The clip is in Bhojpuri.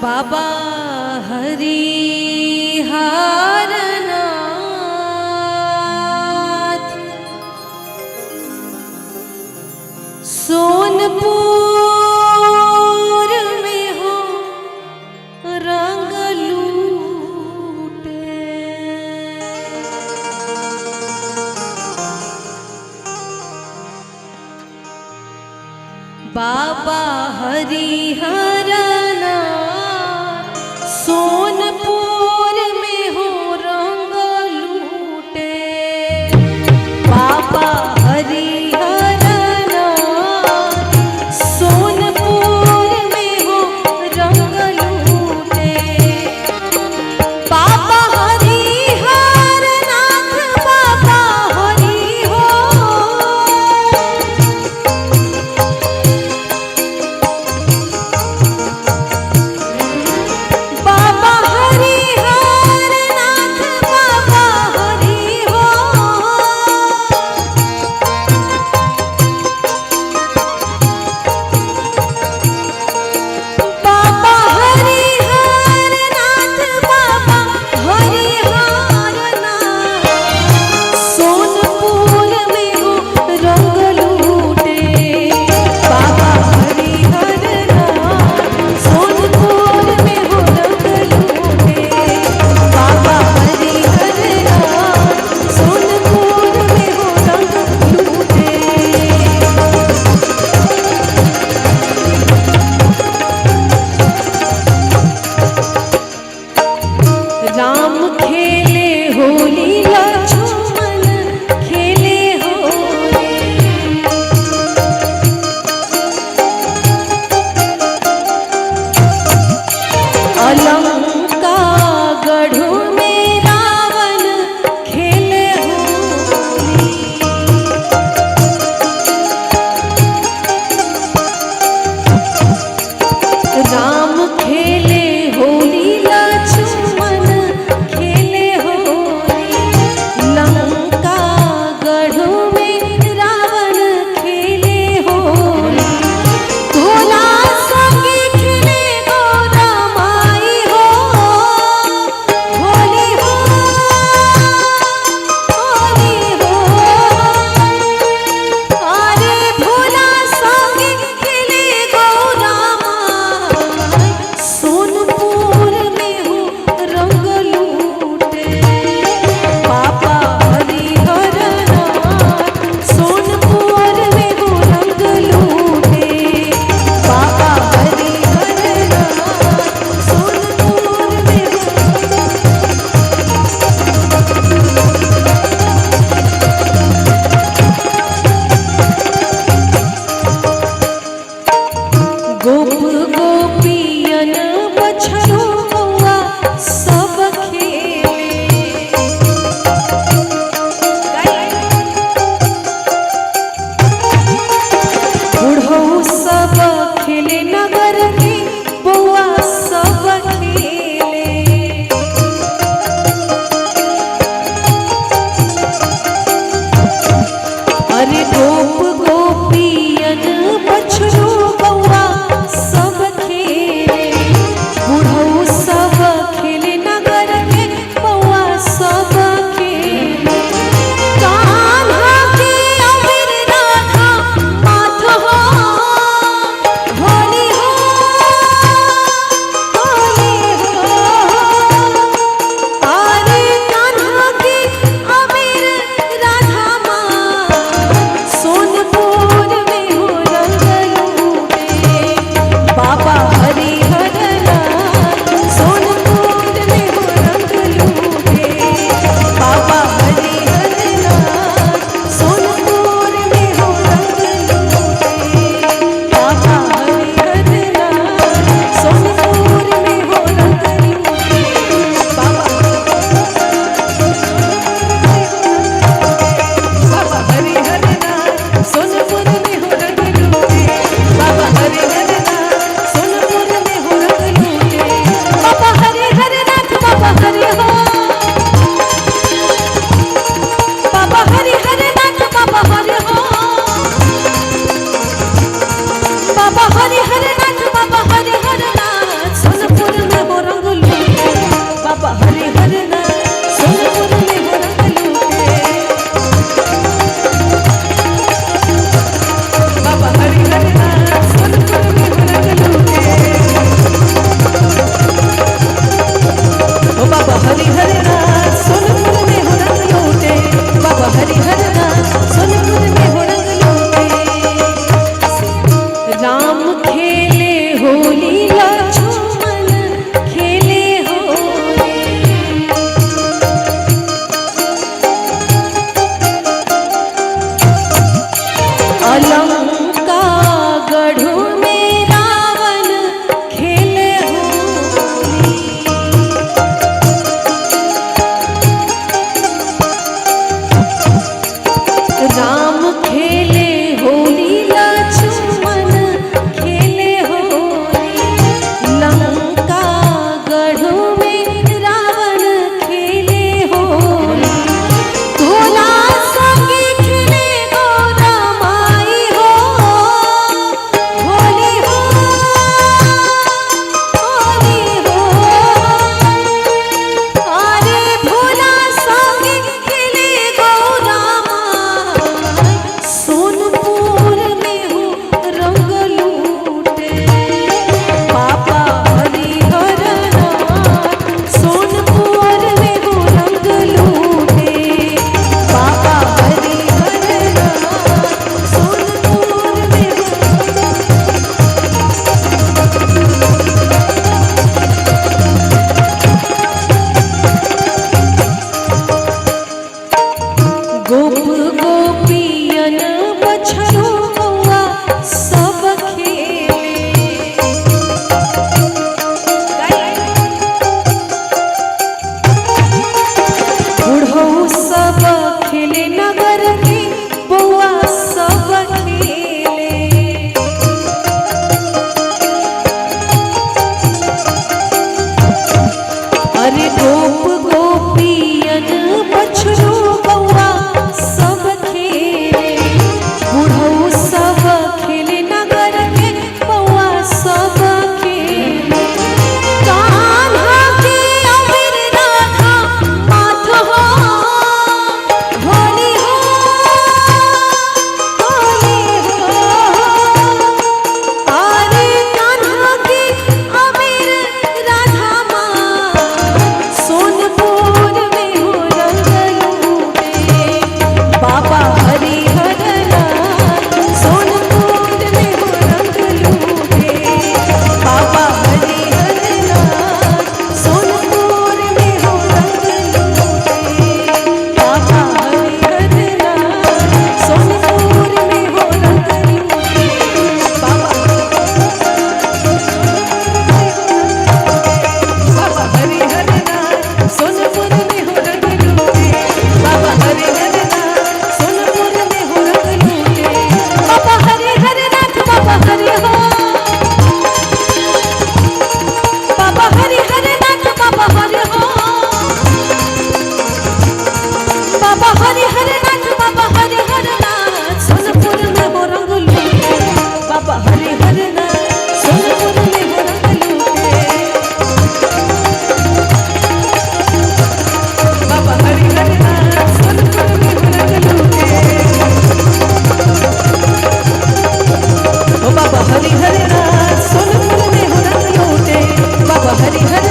बाबा हरिहरनाथ सोनपुर में हो रंग लूटे। बाबा हरिहरनाथ सोनपुर में हो रंग लूटे। बाबा हरिहरनाथ सोनपुर में हो रंग लूटे। बाबा हरिहरनाथ बाबा हरि हो। बाबा हरिहरनाथ बाबा हरि हो। बाबा हरिहरनाथ बाबा हरिहरनाथ सोनपुर में हो रंग लूटे। बाबा हरिहरनाथ सोनपुर में हो रंग लूटे। बाबा हरिहरनाथ सोनपुर में हो रंग लूटे। राम खेले होली लक्ष्मण खेले होली। अलंका गढ़ में रावण खेले होली। राम खेले होली लक्ष्मण खेले गोप गोपियन बछरू गौआ सब खेले, बुढ़ऊ सब खेले नगर के बउआ सब खेले। कान्हा के अबीर राधा माथ हो, होली हो होली हो। अरे कान्हा के अबीर राधा माथ सोनपुर में हो रंग लूटे, बाबा हरिहर नाथ सोनपुर में हो रंग लूटे, बाबा हरिहर नाथ सोनपुर में हो रंग लूटे, बाबा हरिहर नाथ सोनपुर में हो रंग लूटे, बाबा बाबा हरिहर नाथ सोनपुर में हो रंग लूटे, बाबा हरिहर नाथ सोनपुर में हो रंग लूटे, बाबा हरिहर नाथ बाबा हरि हो, बाबा हरिहर नाथ बाबा हरि हो, बाबा हरिहर नाथ बाबा हरिहर नाथ सोनपुर में हो रंग लूटे, बाबा हरिहर नाथ सोनपुर में हो रंग लूटे, बाबा हरिहर नाथ सोनपुर में हो रंग लूटे, ओ बाबा हरिहर नाथ सोनपुर में हो रंग लूटे, बाबा हरिहर